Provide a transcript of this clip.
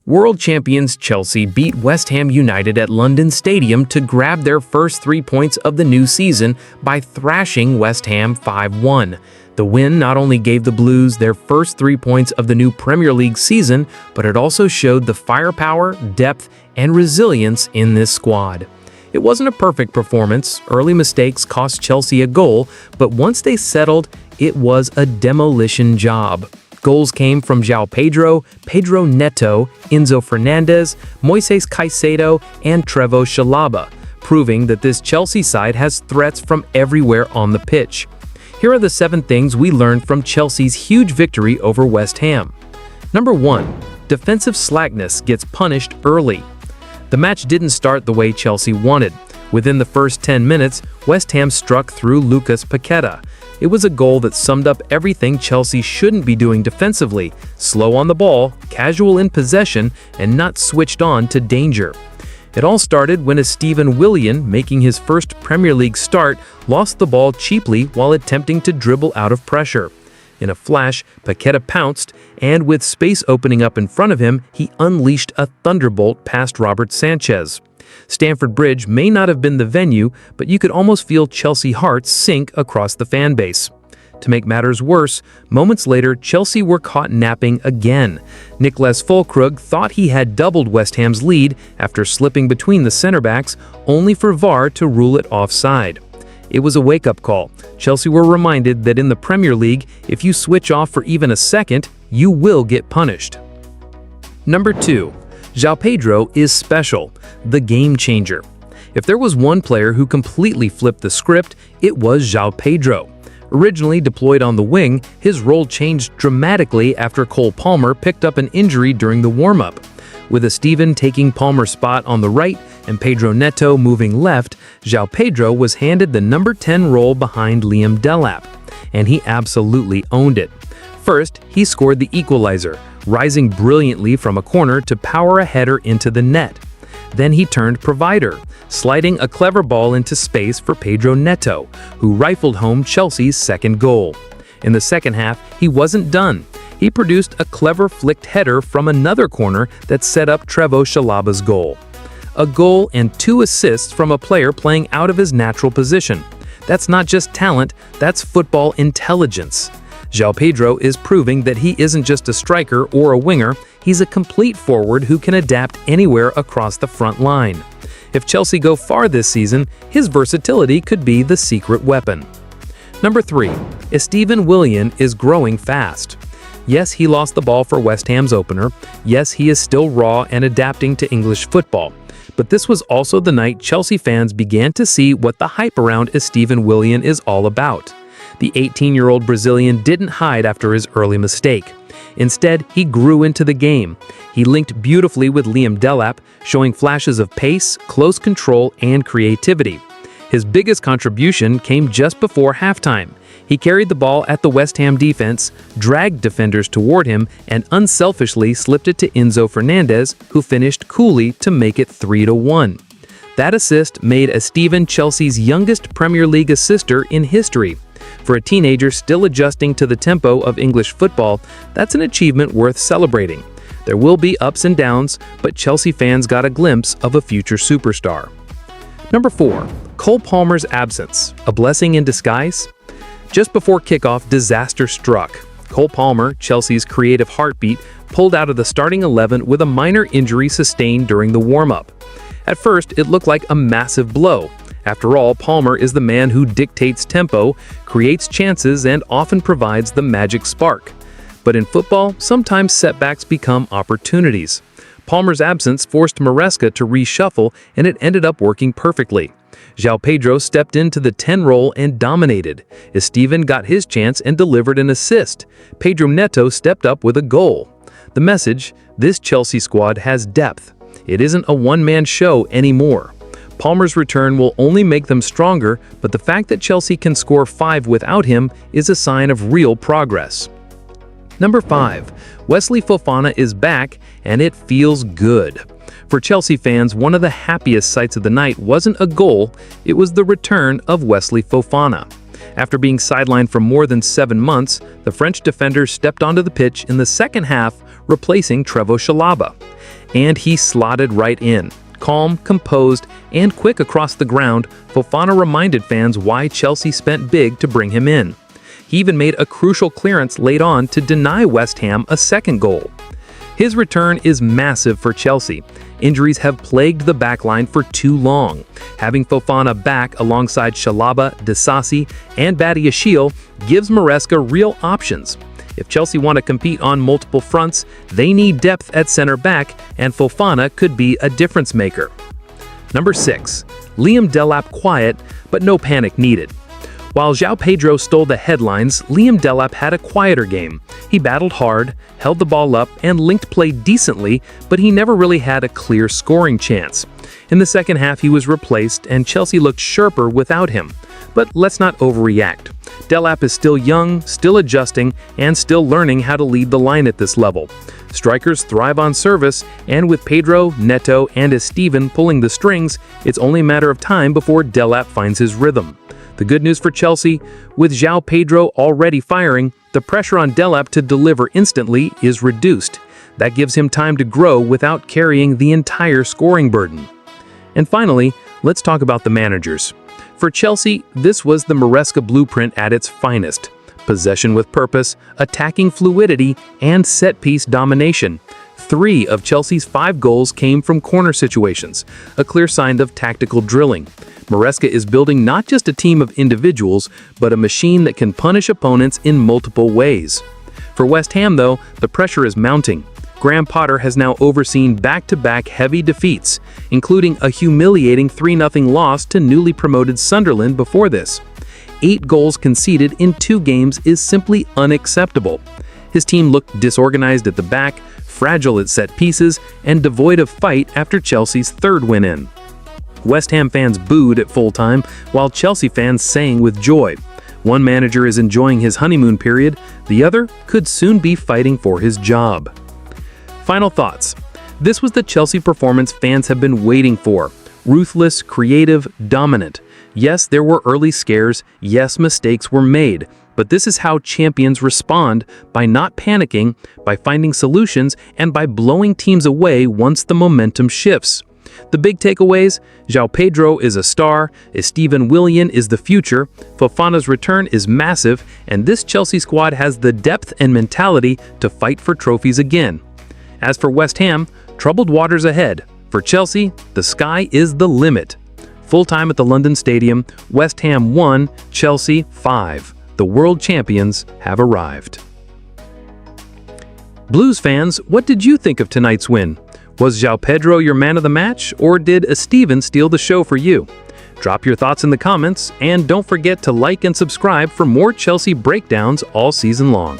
World champions Chelsea beat West Ham United at London Stadium to grab their first 3 points of the new season by thrashing West Ham 5-1. The win not only gave the Blues their first 3 points of the new Premier League season, but it also showed the firepower, depth, and resilience in this squad. It wasn't a perfect performance. Early mistakes cost Chelsea a goal, but once they settled, it was a demolition job. Goals came from Pedro, Pedro Neto, Enzo Fernandez, Moises Caicedo, and Trevoh Chalobah, proving that this Chelsea side has threats from everywhere on the pitch. Here are the 7 things we learned from Chelsea's huge victory over West Ham. Number 1. Defensive slackness gets punished early. The match didn't start the way Chelsea wanted. Within the first 10 minutes, West Ham struck through Lucas Paqueta. It was a goal that summed up everything Chelsea shouldn't be doing defensively: slow on the ball, casual in possession, and not switched on to danger. It all started when Estêvão Willian, making his first Premier League start, lost the ball cheaply while attempting to dribble out of pressure. In a flash, Paqueta pounced, and with space opening up in front of him, he unleashed a thunderbolt past Robert Sanchez. Stamford Bridge may not have been the venue, but you could almost feel Chelsea hearts sink across the fan base. To make matters worse, moments later, Chelsea were caught napping again. Niklas Füllkrug thought he had doubled West Ham's lead after slipping between the center backs, only for VAR to rule it offside. It was a wake-up call. Chelsea were reminded that in the Premier League, if you switch off for even a second, you will get punished. Number 2. Pedro is special, the game changer. If there was one player who completely flipped the script, it was Pedro. Originally deployed on the wing, his role changed dramatically after Cole Palmer picked up an injury during the warm-up. With Estêvão taking Palmer's spot on the right and Pedro Neto moving left, Pedro was handed the number 10 role behind Liam Delap, and he absolutely owned it. First, he scored the equalizer, rising brilliantly from a corner to power a header into the net. Then he turned provider, sliding a clever ball into space for Pedro Neto, who rifled home Chelsea's second goal. In the second half, he wasn't done. He produced a clever flicked header from another corner that set up Trevoh Chalobah's goal. A goal and 2 assists from a player playing out of his natural position. That's not just talent, that's football intelligence. Pedro is proving that he isn't just a striker or a winger, he's a complete forward who can adapt anywhere across the front line. If Chelsea go far this season, his versatility could be the secret weapon. Number 3. Estêvão Willian is growing fast. Yes, he lost the ball for West Ham's opener. Yes, he is still raw and adapting to English football. But this was also the night Chelsea fans began to see what the hype around Estêvão Willian is all about. The 18-year-old Brazilian didn't hide after his early mistake. Instead, he grew into the game. He linked beautifully with Liam Delap, showing flashes of pace, close control, and creativity. His biggest contribution came just before halftime. He carried the ball at the West Ham defense, dragged defenders toward him, and unselfishly slipped it to Enzo Fernandez, who finished coolly to make it 3-1. That assist made Estêvão Chelsea's youngest Premier League assister in history. For a teenager still adjusting to the tempo of English football, that's an achievement worth celebrating. There will be ups and downs, but Chelsea fans got a glimpse of a future superstar. Number 4. Cole Palmer's absence, a blessing in disguise? Just before kickoff, disaster struck. Cole Palmer, Chelsea's creative heartbeat, pulled out of the starting 11 with a minor injury sustained during the warm-up. At first, it looked like a massive blow. After all, Palmer is the man who dictates tempo, creates chances, and often provides the magic spark. But in football, sometimes setbacks become opportunities. Palmer's absence forced Maresca to reshuffle, and it ended up working perfectly. Pedro stepped into the 10 role and dominated. Estêvão got his chance and delivered an assist. Pedro Neto stepped up with a goal. The message: this Chelsea squad has depth. It isn't a one-man show anymore. Palmer's return will only make them stronger, but the fact that Chelsea can score 5 without him is a sign of real progress. Number 5. Wesley Fofana is back, and it feels good. For Chelsea fans, one of the happiest sights of the night wasn't a goal, it was the return of Wesley Fofana. After being sidelined for more than 7 months, the French defender stepped onto the pitch in the second half, replacing Trevoh Chalobah. and he slotted right in. Calm, composed, and quick across the ground, Fofana reminded fans why Chelsea spent big to bring him in. He even made a crucial clearance late on to deny West Ham a second goal. His return is massive for Chelsea. Injuries have plagued the backline for too long. Having Fofana back alongside Chalobah, Disasi, and Badiashile gives Maresca real options. If Chelsea want to compete on multiple fronts, they need depth at center back, and Fofana could be a difference maker. Number 6. Liam Delap quiet, but no panic needed. While João Pedro stole the headlines, Liam Delap had a quieter game. He battled hard, held the ball up, and linked play decently, but he never really had a clear scoring chance. In the second half, he was replaced, and Chelsea looked sharper without him. But let's not overreact. Delap is still young, still adjusting, and still learning how to lead the line at this level. Strikers thrive on service, and with Pedro, Neto, and Estêvão pulling the strings, it's only a matter of time before Delap finds his rhythm. The good news for Chelsea, with João Pedro already firing, the pressure on Delap to deliver instantly is reduced. That gives him time to grow without carrying the entire scoring burden. And finally, let's talk about the managers. For Chelsea, this was the Maresca blueprint at its finest. Possession with purpose, attacking fluidity, and set-piece domination. 3 of Chelsea's 5 goals came from corner situations, a clear sign of tactical drilling. Maresca is building not just a team of individuals, but a machine that can punish opponents in multiple ways. For West Ham, though, the pressure is mounting. Graham Potter has now overseen back-to-back heavy defeats, including a humiliating 3-0 loss to newly promoted Sunderland before this. 8 goals conceded in 2 games is simply unacceptable. His team looked disorganized at the back, fragile at set pieces, and devoid of fight after Chelsea's 3rd win in. West Ham fans booed at full time, while Chelsea fans sang with joy. One manager is enjoying his honeymoon period, the other could soon be fighting for his job. Final thoughts. This was the Chelsea performance fans have been waiting for. Ruthless, creative, dominant. Yes, there were early scares. Yes, mistakes were made. But this is how champions respond, by not panicking, by finding solutions, and by blowing teams away once the momentum shifts. The big takeaways: João Pedro is a star, Estêvão Willian is the future, Fofana's return is massive, and this Chelsea squad has the depth and mentality to fight for trophies again. As for West Ham, troubled waters ahead. For Chelsea, the sky is the limit. Full time at the London Stadium, West Ham 1, Chelsea 5. The world champions have arrived. Blues fans, what did you think of tonight's win? Was João Pedro your man of the match, or did Estêvão steal the show for you? Drop your thoughts in the comments, and don't forget to like and subscribe for more Chelsea breakdowns all season long.